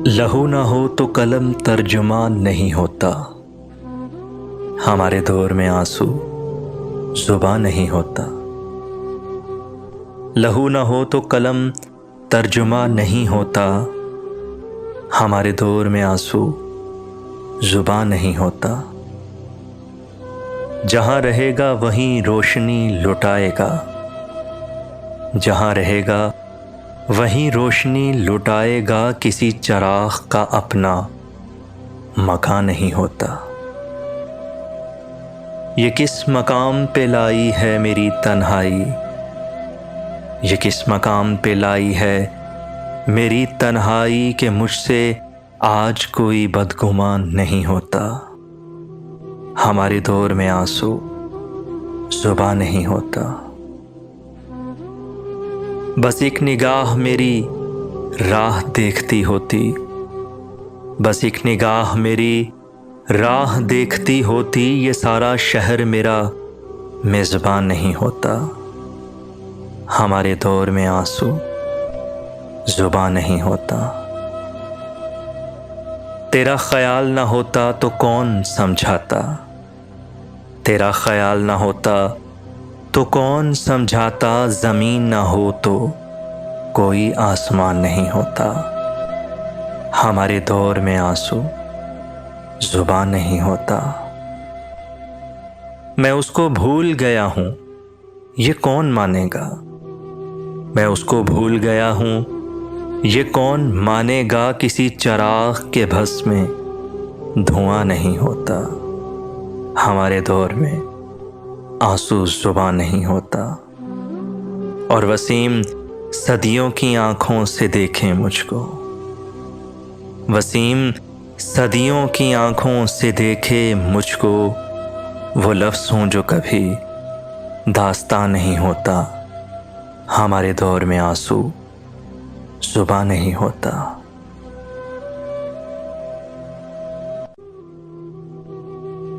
لہو نہ ہو تو قلم ترجمان نہیں ہوتا، ہمارے دور میں آنسو زبان نہیں ہوتا۔ لہو نہ ہو تو قلم ترجمان نہیں ہوتا، ہمارے دور میں آنسو زبان نہیں ہوتا۔ جہاں رہے گا وہیں روشنی لٹائے گا، جہاں رہے گا وہیں روشنی لٹائے گا، کسی چراغ کا اپنا مکان نہیں ہوتا۔ یہ کس مقام پہ لائی ہے میری تنہائی، یہ کس مقام پہ لائی ہے میری تنہائی، کہ مجھ سے آج کوئی بدگمان نہیں ہوتا۔ ہمارے دور میں آنسو زبان نہیں ہوتا۔ بس ایک نگاہ میری راہ دیکھتی ہوتی، بس ایک نگاہ میری راہ دیکھتی ہوتی، یہ سارا شہر میرا میزبان نہیں ہوتا۔ ہمارے دور میں آنسو زبان نہیں ہوتا۔ تیرا خیال نہ ہوتا تو کون سمجھاتا، تیرا خیال نہ ہوتا تو کون سمجھاتا، زمین نہ ہو تو کوئی آسمان نہیں ہوتا۔ ہمارے دور میں آنسو زبان نہیں ہوتا۔ میں اس کو بھول گیا ہوں، یہ کون مانے گا، میں اس کو بھول گیا ہوں، یہ کون مانے گا، کسی چراغ کے بھس میں دھواں نہیں ہوتا۔ ہمارے دور میں آنسو زبان نہیں ہوتا۔ اور وسیم صدیوں کی آنکھوں سے دیکھیں مجھ کو، وسیم صدیوں کی آنکھوں سے دیکھے مجھ کو، وہ لفظ ہوں جو کبھی داستان نہیں ہوتا۔ ہمارے دور میں آنسو زبان نہیں ہوتا۔